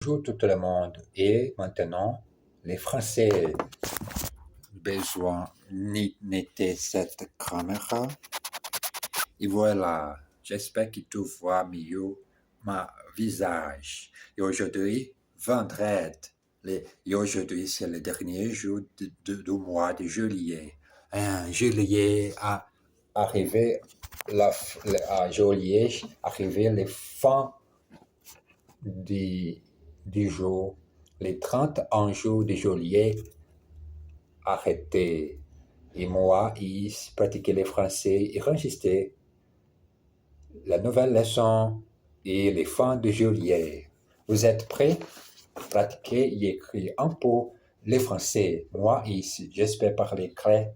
Bonjour tout le monde. Et maintenant, les Français besoin n'était cette caméra. Et voilà, j'espère que tu vois mieux ma visage. Et aujourd'hui, vendredi. Et aujourd'hui, c'est le dernier jour du mois de juillet. Juillet a arrivé, à juillet, arrivé les fins du, du jour, les 31 jours de juillet arrêtés. Et moi, il pratiquais le français et enregistrer la nouvelle leçon et les fins de juillet. Vous êtes prêts? Pratiquer et écrire un peu le français. Moi, ici, j'espère parler clair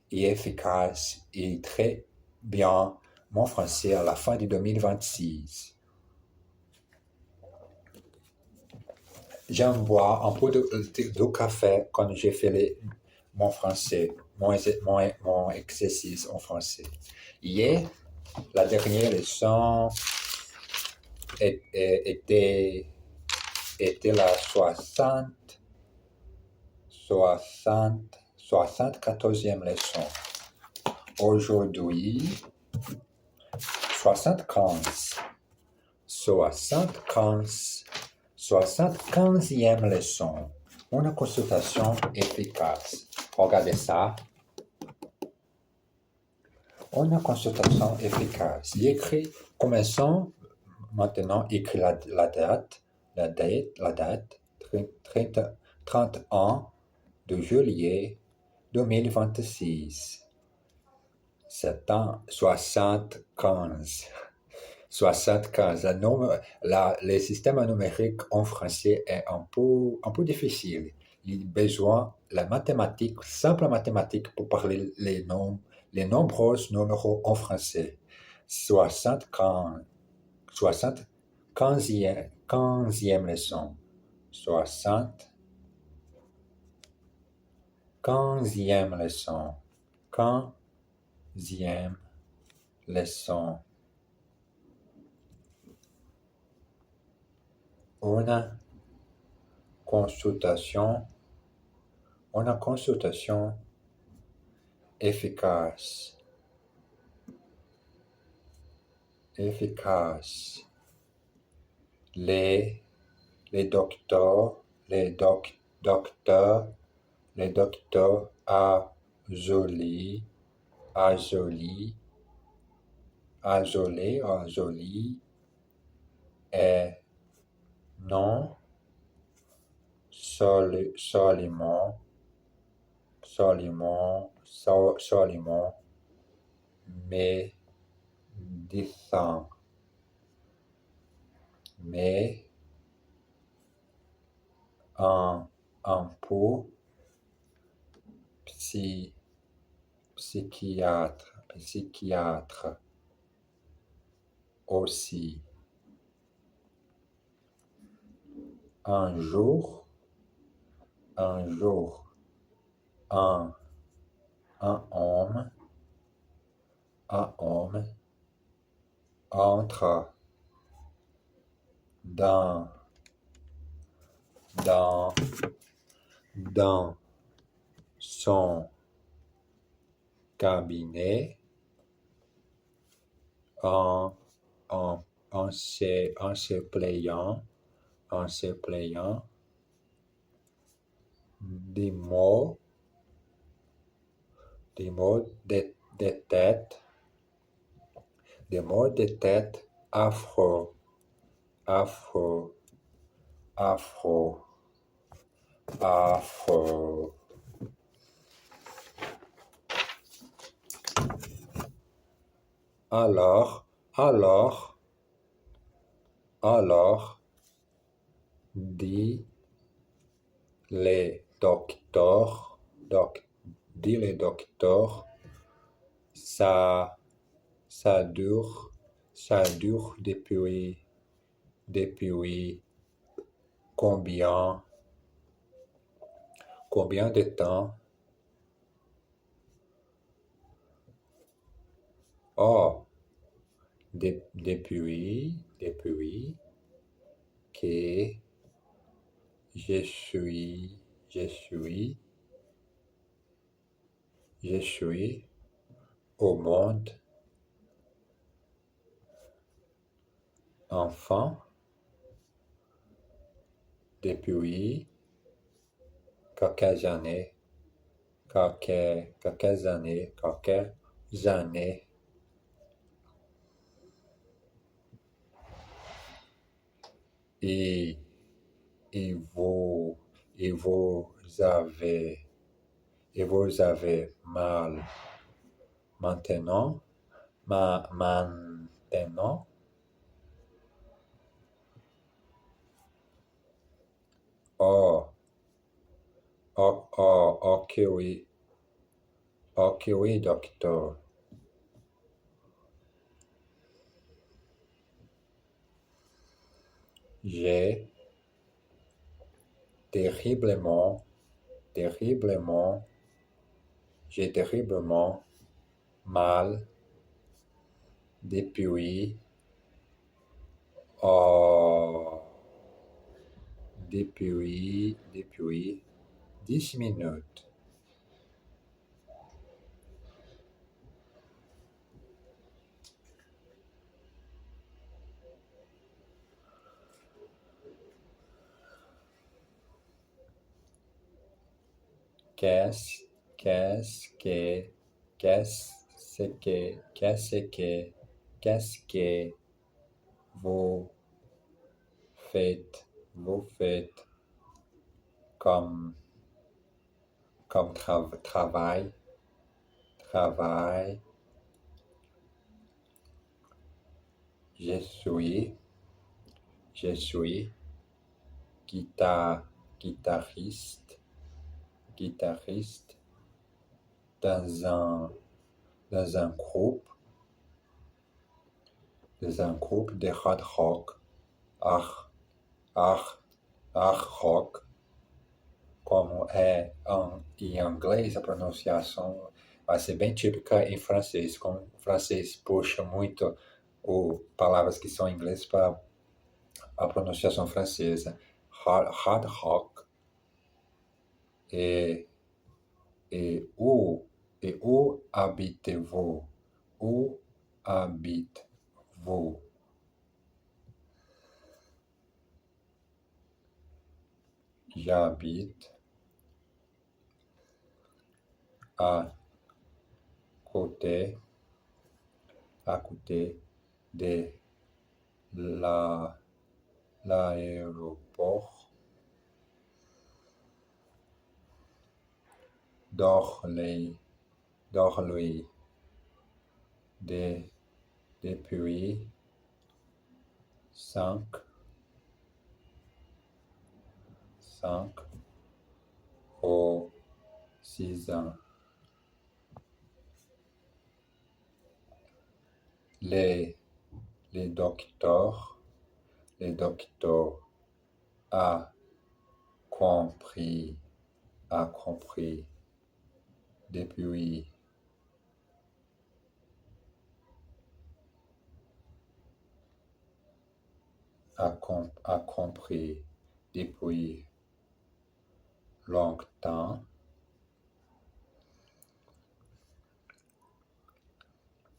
et efficace et très bien mon français à la fin de 2026. J'aime boire un peu de café quand j'ai fait mon français, mon exercice en français. Hier, la dernière leçon était la 74e leçon. Aujourd'hui, 75e leçon. Une consultation efficace. Regardez ça. Une consultation efficace. Commençons maintenant, écrit la date, 31 de juillet 2026. C'est un 75. 75. Le système numérique en français est un peu difficile. Il a besoin de la mathématique, simple mathématique pour parler les nombreux numéros en français. 75. 75e leçon. 75e leçon. 15e leçon. Une consultation efficace. Les docteurs Azoli et non seulement médecin, mais un peu psychiatre aussi. Un jour, un homme entre dans son cabinet en se plaignant des maux de tête, affreux. Alors, dit le docteur, ça dure depuis combien de temps? Oh, depuis que je suis, je suis au monde enfant depuis quelques années, quelques années. Et, et vous, et vous avez, et vous avez mal maintenant, maintenant, oh, ok oui, docteur. J'ai terriblement, terriblement, j'ai terriblement mal depuis, oh, depuis 10 minutes. Qu'est-ce, qu'est-ce que, qu'est-ce que vous vous faites comme, comme travail, travail. Je suis, je suis guitariste, guitariste dans un, dans un groupe, dans un groupe de hard rock, art, art, art rock, como é em inglês a pronunciação vai ser bem típica em francês, como o francês puxa muito palavras que são em inglês para a pronunciação francesa. Hard rock e, e, où, et où habitez-vous? Où habitez-vous? J'habite à côté, à côté de la, l'aéroport d'Orly, d'Orly de, depuis 5 ou 6 ans. Les, les docteurs a compris, a compris depuis a compris depuis longtemps.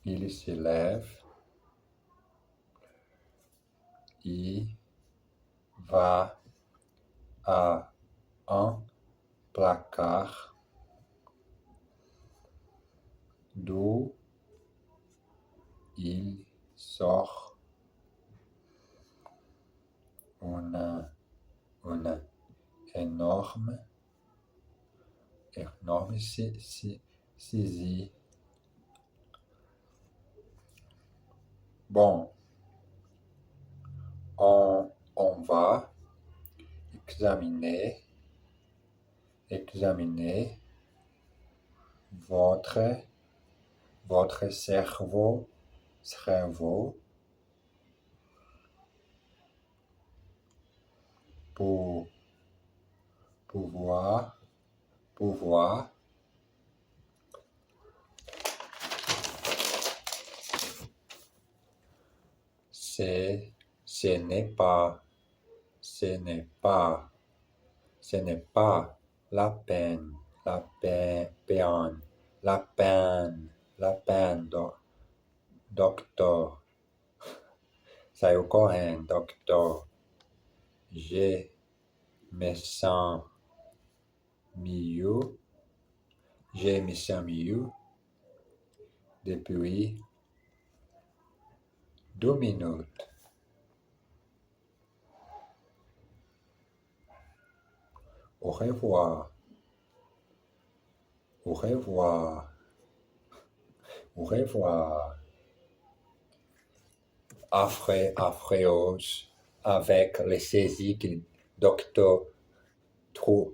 Il se lève, il va à un placard d'où il sort une énorme, énorme saisie. Bon, on va examiner votre, votre cerveau pour pouvoir ce n'est pas Ce n'est pas la peine, la peine, la peine, docteur. Sayo Cohen, docteur. Je me sens mieux. Je me sens mieux depuis 2 minutes. Au revoir. Au revoir. Au revoir. Affreuse avec les saisies que le docteur trouve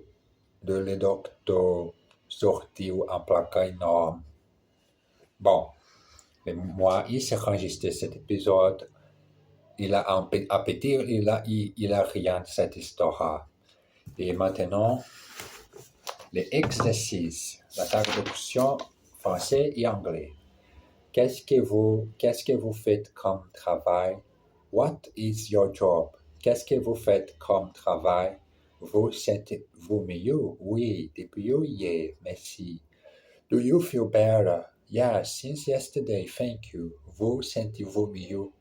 de le docteur sorti en placard énorme. Bon, mais moi, il s'est enregistré cet épisode. Il a un appétit, il a rien de cette histoire. Et maintenant, les exercices, la traduction français et anglais. Qu'est-ce que vous faites comme travail? What is your job? Qu'est-ce que vous faites comme travail? Vous sentez-vous mieux? Oui, depuis hier, merci. Do you feel better? Yes, since yesterday, thank you. Vous sentez-vous mieux?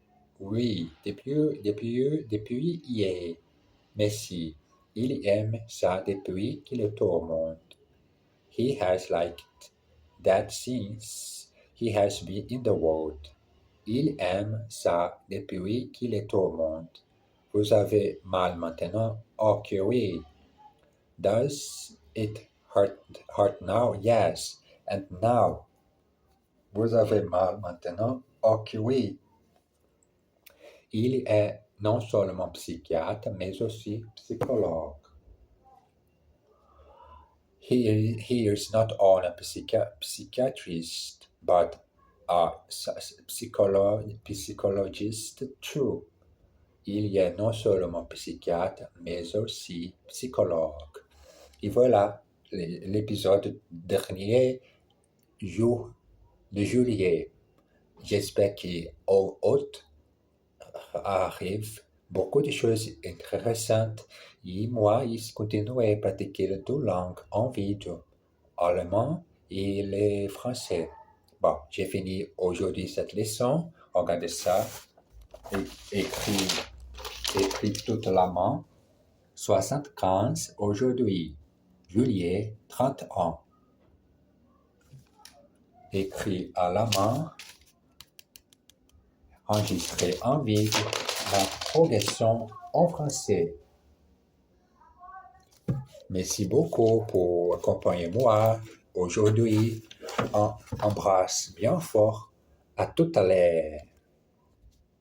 Oui, depuis hier, merci. Il aime ça depuis qu'il est au monde. He has liked that since he has been in the world. Il aime ça depuis qu'il est au monde. Vous avez mal maintenant? Ok, oui. Does it hurt now? Yes. And now? Vous avez mal maintenant? Ok, oui. Il est non seulement psychiatre, mais aussi psychologue. He is not only a psychiatrist, but a psychologist too. Il est non seulement psychiatre, mais aussi psychologue. Et voilà l'épisode dernier jour de juillet. J'espère qu'au haut arrive beaucoup de choses intéressantes et moi, je continue à pratiquer les 2 langues en vidéo, allemand et le français. Bon, j'ai fini aujourd'hui cette leçon. Regardez ça. Écrit toute la main. 75 aujourd'hui. Juillet, 30 ans. Écrit à la main. Enregistré en vidéo. La progression en français. Merci beaucoup pour accompagner moi aujourd'hui. On embrasse bien fort. À tout à l'heure.